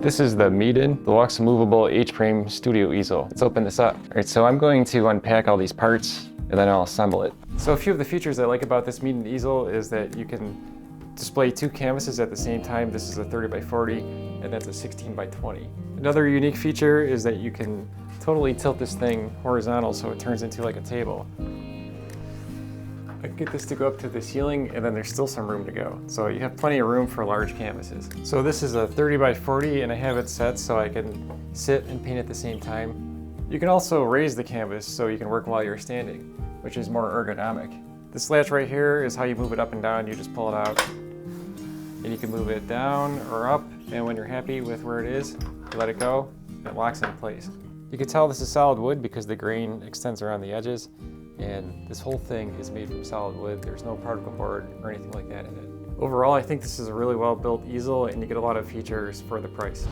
This is the Meeden Deluxe Movable H-Frame Studio Easel. Let's open this up. All right, so I'm going to unpack all these parts and then I'll assemble it. So a few of the features I like about this Meeden easel is that you can display two canvases at the same time. This is a 30 by 40 and that's a 16 by 20. Another unique feature is that you can totally tilt this thing horizontal so it turns into like a table. I can get this to go up to the ceiling and then there's still some room to go. So you have plenty of room for large canvases. So this is a 30 by 40 and I have it set so I can sit and paint at the same time. You can also raise the canvas so you can work while you're standing, which is more ergonomic. This latch right here is how you move it up and down. You just pull it out and you can move it down or up, and when you're happy with where it is, you let it go and it locks in place. You can tell this is solid wood because the grain extends around the edges. And this whole thing is made from solid wood. There's no particle board or anything like that in it. Overall, I think this is a really well built easel and you get a lot of features for the price.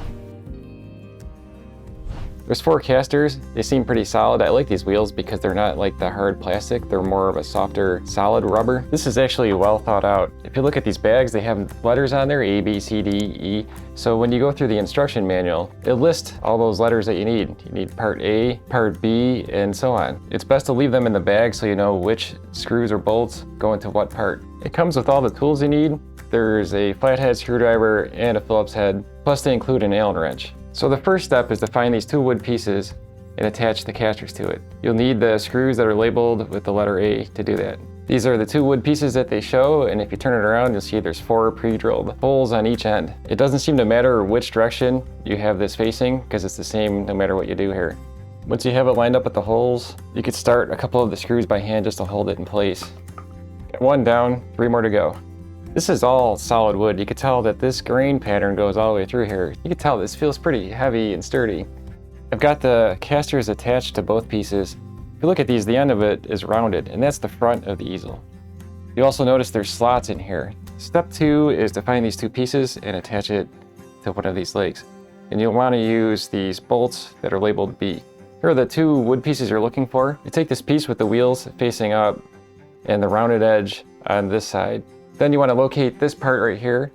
There's 4 casters. They seem pretty solid. I like these wheels because they're not like the hard plastic. They're more of a softer, solid rubber. This is actually well thought out. If you look at these bags, they have letters on there, A, B, C, D, E. So when you go through the instruction manual, it lists all those letters that you need. You need part A, part B, and so on. It's best to leave them in the bag so you know which screws or bolts go into what part. It comes with all the tools you need. There's a flathead screwdriver and a Phillips head, plus they include an Allen wrench. So the first step is to find these 2 wood pieces and attach the casters to it. You'll need the screws that are labeled with the letter A to do that. These are the 2 wood pieces that they show, and if you turn it around, you'll see there's 4 pre-drilled holes on each end. It doesn't seem to matter which direction you have this facing because it's the same no matter what you do here. Once you have it lined up with the holes, you could start a couple of the screws by hand just to hold it in place. Got 1 down, 3 more to go. This is all solid wood. You could tell that this grain pattern goes all the way through here. You can tell this feels pretty heavy and sturdy. I've got the casters attached to both pieces. If you look at these, the end of it is rounded, and that's the front of the easel. You also notice there's slots in here. Step 2 is to find these 2 pieces and attach it to one of these legs. And you'll want to use these bolts that are labeled B. Here are the 2 wood pieces you're looking for. You take this piece with the wheels facing up and the rounded edge on this side. Then you want to locate this part right here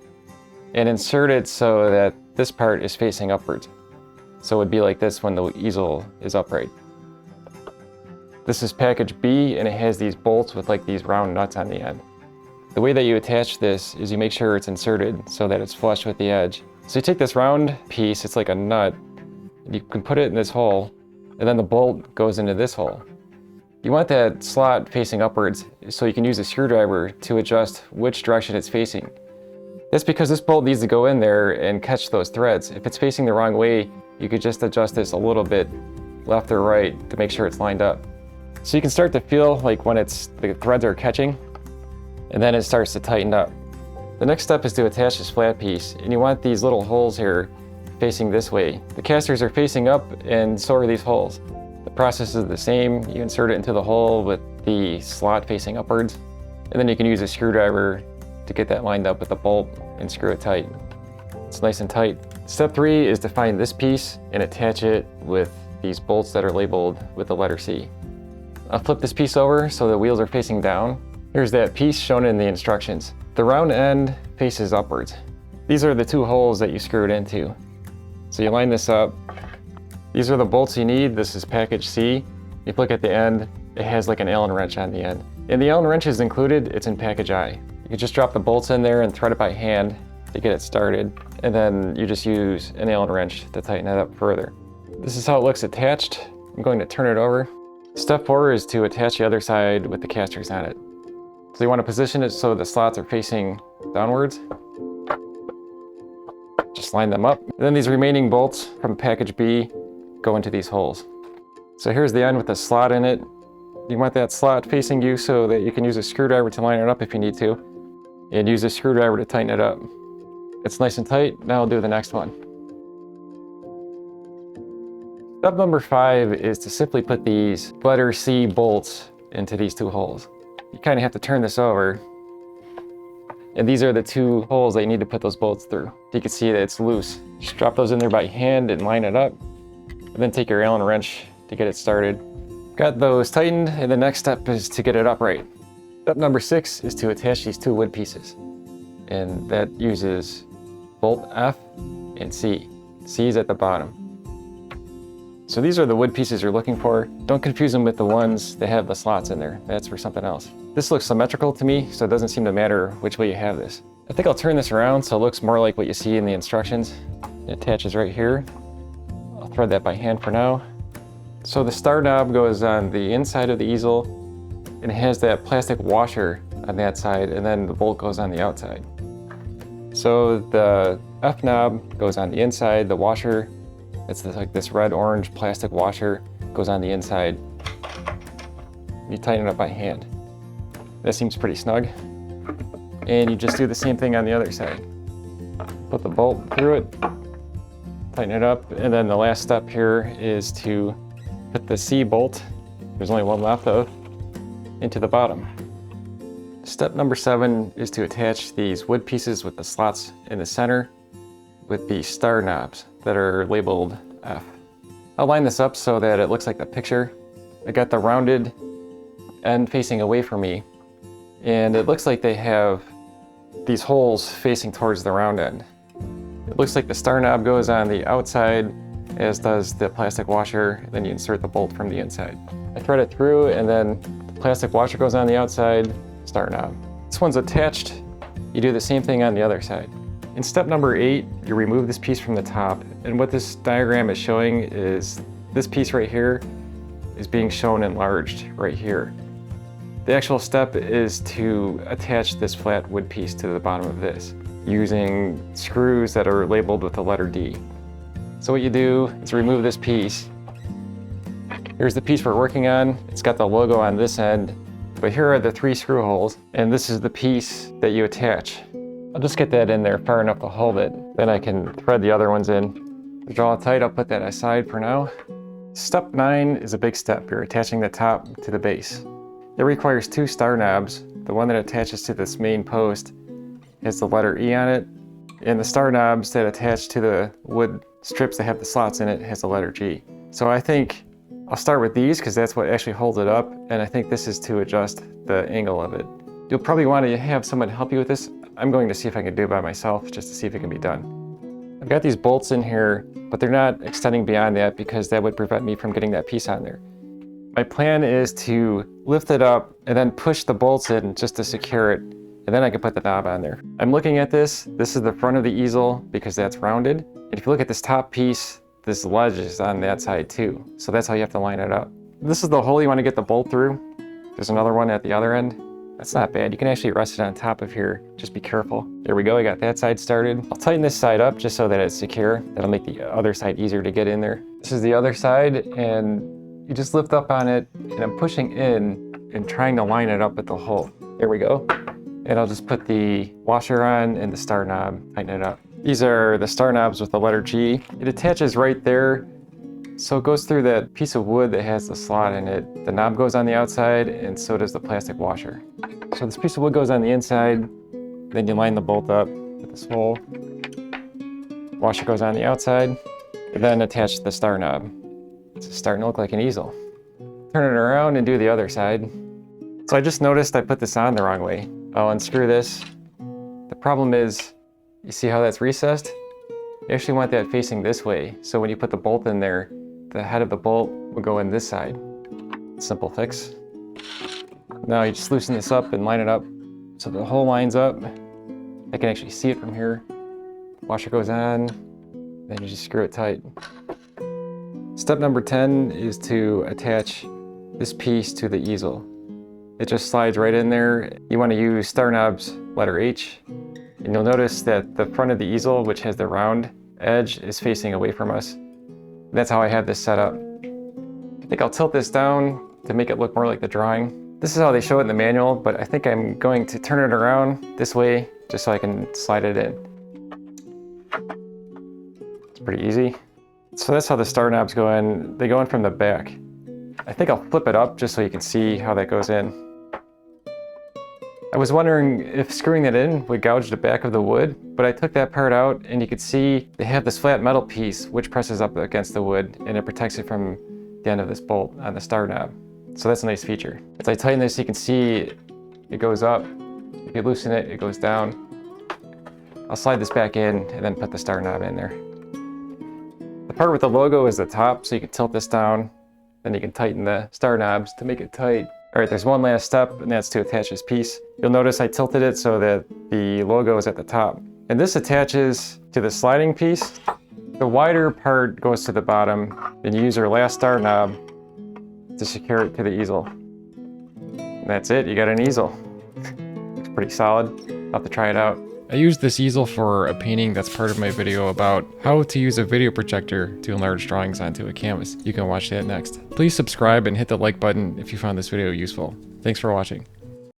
and insert it so that this part is facing upwards. So it would be like this when the easel is upright. This is package B and it has these bolts with like these round nuts on the end. The way that you attach this is you make sure it's inserted so that it's flush with the edge. So you take this round piece, it's like a nut, and you can put it in this hole, and then the bolt goes into this hole. You want that slot facing upwards so you can use a screwdriver to adjust which direction it's facing. That's because this bolt needs to go in there and catch those threads. If it's facing the wrong way, you could just adjust this a little bit left or right to make sure it's lined up. So you can start to feel like when the threads are catching, and then it starts to tighten up. The next step is to attach this flat piece, and you want these little holes here facing this way. The casters are facing up and so are these holes. The process is the same. You insert it into the hole with the slot facing upwards, and then you can use a screwdriver to get that lined up with the bolt and screw it tight. It's nice and tight. Step 3 is to find this piece and attach it with these bolts that are labeled with the letter C. I'll flip this piece over so the wheels are facing down. Here's that piece shown in the instructions. The round end faces upwards. These are the 2 holes that you screwed into. So you line this up. These are the bolts you need. This is package C. If you look at the end, it has like an Allen wrench on the end. And the Allen wrench is included, it's in package I. You can just drop the bolts in there and thread it by hand to get it started. And then you just use an Allen wrench to tighten it up further. This is how it looks attached. I'm going to turn it over. Step 4 is to attach the other side with the casters on it. So you want to position it so the slots are facing downwards. Just line them up. And then these remaining bolts from package B go into these holes. So here's the end with the slot in it. You want that slot facing you so that you can use a screwdriver to line it up if you need to, and use a screwdriver to tighten it up. It's nice and tight. Now I'll do the next one. Step number 5 is to simply put these letter C bolts into these 2 holes. You kind of have to turn this over, and these are the 2 holes that you need to put those bolts through. You can see that it's loose. Just drop those in there by hand and line it up, and then take your Allen wrench to get it started. Got those tightened, and the next step is to get it upright. Step number 6 is to attach these 2 wood pieces, and that uses bolt F and C. C's at the bottom. So these are the wood pieces you're looking for. Don't confuse them with the ones that have the slots in there. That's for something else. This looks symmetrical to me, so it doesn't seem to matter which way you have this. I think I'll turn this around so it looks more like what you see in the instructions. It attaches right here. I'll thread that by hand for now. So the star knob goes on the inside of the easel, and it has that plastic washer on that side, and then the bolt goes on the outside. So the F knob goes on the inside, the washer, it's like this red-orange plastic washer, goes on the inside. You tighten it up by hand. That seems pretty snug. And you just do the same thing on the other side. Put the bolt through it, tighten it up, and then the last step here is to put the C bolt, there's only one left of, into the bottom. Step number 7 is to attach these wood pieces with the slots in the center with the star knobs that are labeled F. I'll line this up so that it looks like the picture. I got the rounded end facing away from me, and it looks like they have these holes facing towards the round end. It looks like the star knob goes on the outside, as does the plastic washer, then you insert the bolt from the inside. I thread it through, and then the plastic washer goes on the outside, star knob. This one's attached. You do the same thing on the other side. In step number 8, you remove this piece from the top, and what this diagram is showing is this piece right here is being shown enlarged right here. The actual step is to attach this flat wood piece to the bottom of this using screws that are labeled with the letter D. So what you do is remove this piece. Here's the piece we're working on. It's got the logo on this end, but here are the 3 screw holes, and this is the piece that you attach. I'll just get that in there far enough to hold it, then I can thread the other ones in. Draw it tight, I'll put that aside for now. Step 9 is a big step. You're attaching the top to the base. It requires 2 star knobs. The one that attaches to this main post has the letter E on it, and the star knobs that attach to the wood strips that have the slots in it has the letter G. So I think I'll start with these because that's what actually holds it up, and I think this is to adjust the angle of it. You'll probably want to have someone help you with this. I'm going to see if I can do it by myself just to see if it can be done. I've got these bolts in here, but they're not extending beyond that because that would prevent me from getting that piece on there. My plan is to lift it up and then push the bolts in just to secure it, and then I can put the knob on there. I'm looking at this. This is the front of the easel because that's rounded. And if you look at this top piece, this ledge is on that side too. So that's how you have to line it up. This is the hole you want to get the bolt through. There's another one at the other end. That's not bad. You can actually rest it on top of here. Just be careful. There we go. I got that side started. I'll tighten this side up just so that it's secure. That'll make the other side easier to get in there. This is the other side, and you just lift up on it, and I'm pushing in and trying to line it up with the hole. There we go. And I'll just put the washer on and the star knob, tighten it up. These are the star knobs with the letter G. It attaches right there. So it goes through that piece of wood that has the slot in it. The knob goes on the outside, and so does the plastic washer. So this piece of wood goes on the inside, then you line the bolt up with this hole. Washer goes on the outside, and then attach the star knob. It's starting to look like an easel. Turn it around and do the other side. So I just noticed I put this on the wrong way. I'll unscrew this. The problem is, you see how that's recessed? You actually want that facing this way, so when you put the bolt in there, the head of the bolt will go in this side. Simple fix. Now you just loosen this up and line it up so the hole lines up. I can actually see it from here. Washer goes on, then you just screw it tight. Step number 10 is to attach this piece to the easel. It just slides right in there. You want to use star knobs letter H, and you'll notice that the front of the easel, which has the round edge, is facing away from us. That's how I have this set up. I think I'll tilt this down to make it look more like the drawing. This is how they show it in the manual, but I think I'm going to turn it around this way just so I can slide it in. It's pretty easy. So that's how the star knobs go in. They go in from the back. I think I'll flip it up just so you can see how that goes in. I was wondering if screwing that in would gouge the back of the wood, but I took that part out, and you can see they have this flat metal piece which presses up against the wood, and it protects it from the end of this bolt on the star knob. So that's a nice feature. As I tighten this, you can see it goes up. If you loosen it, it goes down. I'll slide this back in and then put the star knob in there. The part with the logo is the top, so you can tilt this down. Then you can tighten the star knobs to make it tight. All right, there's one last step, and that's to attach this piece. You'll notice I tilted it so that the logo is at the top. And this attaches to the sliding piece. The wider part goes to the bottom, and you use your last star knob to secure it to the easel. And that's it, you got an easel. Looks pretty solid. I'll have to try it out. I used this easel for a painting that's part of my video about how to use a video projector to enlarge drawings onto a canvas. You can watch that next. Please subscribe and hit the like button if you found this video useful. Thanks for watching.